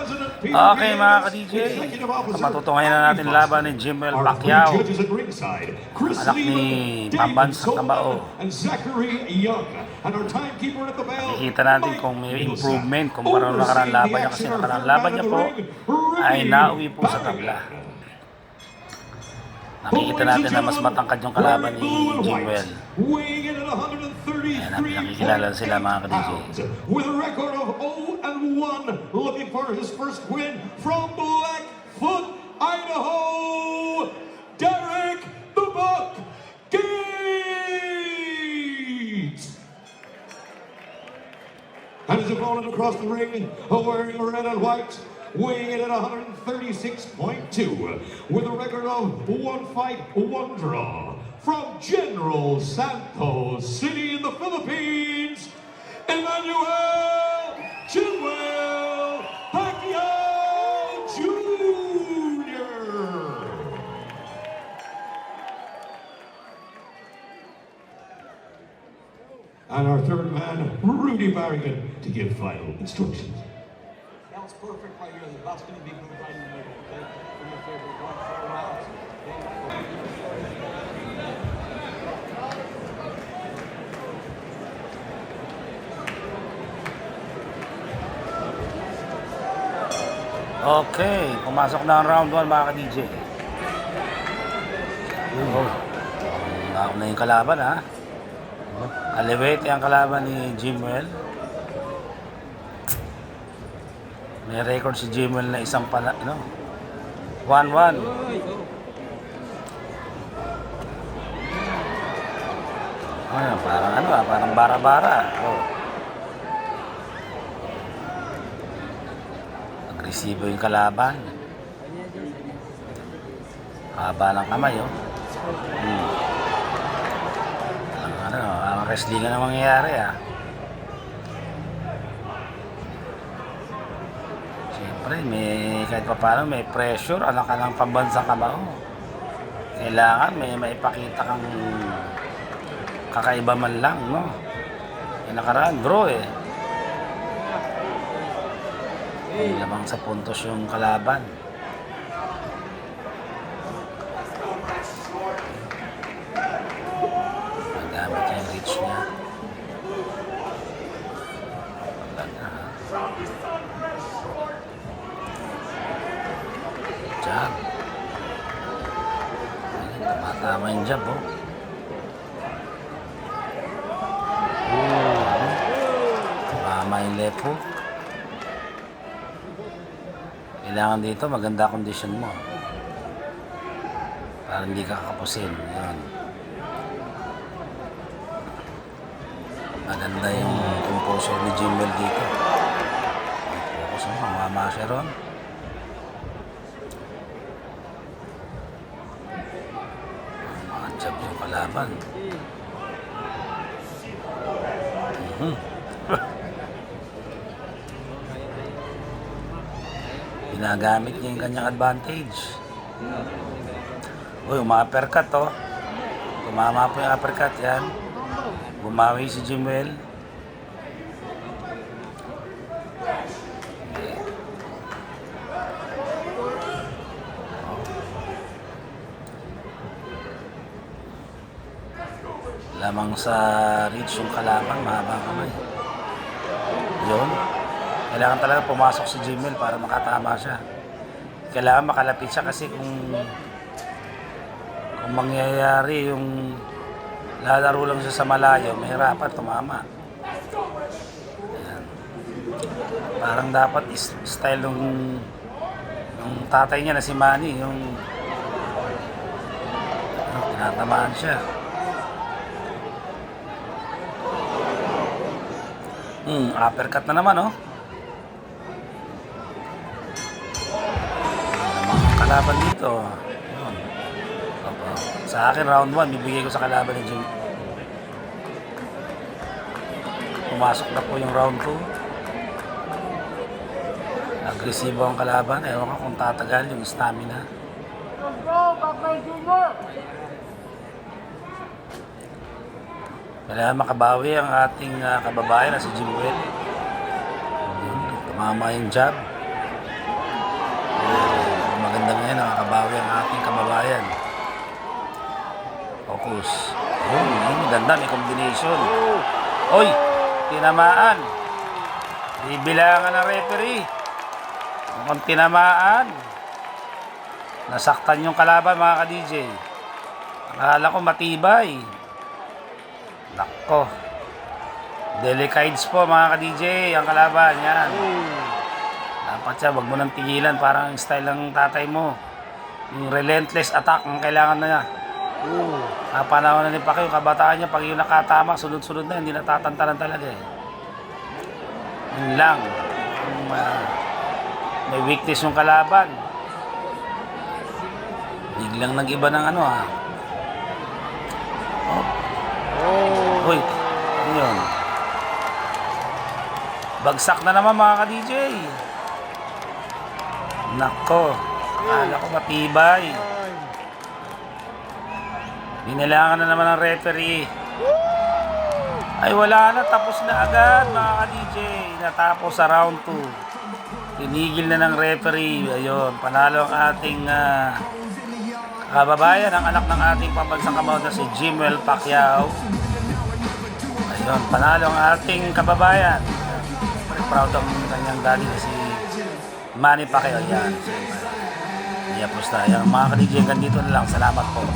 Okay mga ka-DJ, matutungayan na natin laban ni Jimel Pacquiao, anak ni Pambansang Kabao. Makikita natin kung may improvement kumpara nung nakaraan laban niya, kasi nakaraan laban niya po ay nauwi po sa tabla. Nakikita natin na mas matangkad yung kalaban ni Jimel. Ayan, nakikilala sila mga ka-DJ. With a record of 0-1, looking for his first win from Blackfoot, Idaho, Derek the Buck Gates. And his opponent across the ring, wearing red and white, weighing in at 136.2, with a record of 1 fight, 1 draw, from General Santos City in the Philippines, Emmanuel Jimel Pacquiao Jr. And our third man, Rudy Barrigan, to give final instructions. That was perfect right here. The bout's going to be moved right in the middle, okay? Do me a favor, 1 4 rounds. Okay, pumasok na ang round 1 mga ka-DJ. Nauna yung kalaban ha. Kalewete ang kalaban ni Jimel. May record si Jimel na isang 1-1. Parang bara-bara. Agresibo yung kalaban. Haba ng kamay, ang wrestling na mangyayari, Siyempre, kahit pa paano, may pressure, anak ka ng Pambansang Kabao. Kailangan may maipakita kang kakaiba man lang, no? Yung nakaraan, draw, lamang sa puntos yung kalaban. Nagamit niya yung reach niya. Wala na, jab. Tumatama yung jab, Tumama yung left hook. Kailangan dito maganda kondisyon mo para hindi ka kakapusin. Yun. Maganda yung composure ni Jimel dito. Focus mo, mamama siya ron. Mga jab yung kalaban. Ginagamit niya yung kanyang advantage. Uma-uppercut, Tumama po yung uppercut, yan. Bumawi si Jimel. Lamang sa reach yung kalaban, mahabang kamay. Yun. Kailangan talaga pumasok si Jimel para makatama siya. Kailangan makalapit siya, kasi kung mangyayari yung lalaro lang siya sa malayo, mahirapan tumama. Ayan. Parang dapat style nung tatay niya na si Manny, yung tinatamaan siya. Uppercut na naman, kalaban dito. Sa akin, round 1, bibigay ko sa kalaban ni Jim. Pumasok na po yung round 2. Agresibo ang kalaban. Ewan ko kung tatagal yung stamina. Kailangan makabawi ang ating kababayan na si Jimel. Tumama yung jab. makabawi ang ating kababayan. Focus. Yun, ganda, may combination. Oy, tinamaan. Bibilangan ng referee. Mukhang tinamaan. Nasaktan yung kalaban, mga ka-DJ. Akala ko matibay. Nako. Delikides po, mga ka-DJ, ang kalaban. Yan. Dapat siya, wag mo nang tigilan. Parang style ng tatay mo. Yung relentless attack ang kailangan na niya. Panahon na ni Pacquiao, kabataan niya, pag yung nakatama, sunod-sunod na, hindi natatantanan talaga eh. Yun lang. May weakness yung kalaban. Biglang nag-iba ng ano ha. Uy, ano yun? Bagsak na naman, mga ka-DJ. Nako, akala ko matibay. Binilangan na naman ng referee. Ay wala na, tapos na agad, mga ka-DJ. Natapos sa round 2. Tinigil na ng referee. Ayun, panalo ang ating kababayan, ang anak ng ating pambansang kamao na si Jimwell Pacquiao. Ayun, panalo ang ating kababayan. Very proud ang kanyang daddy na si Manny Pacquiao. Yan. Iyapos na. Yan, mga ka-DJ, hanggang dito na lang. Salamat po.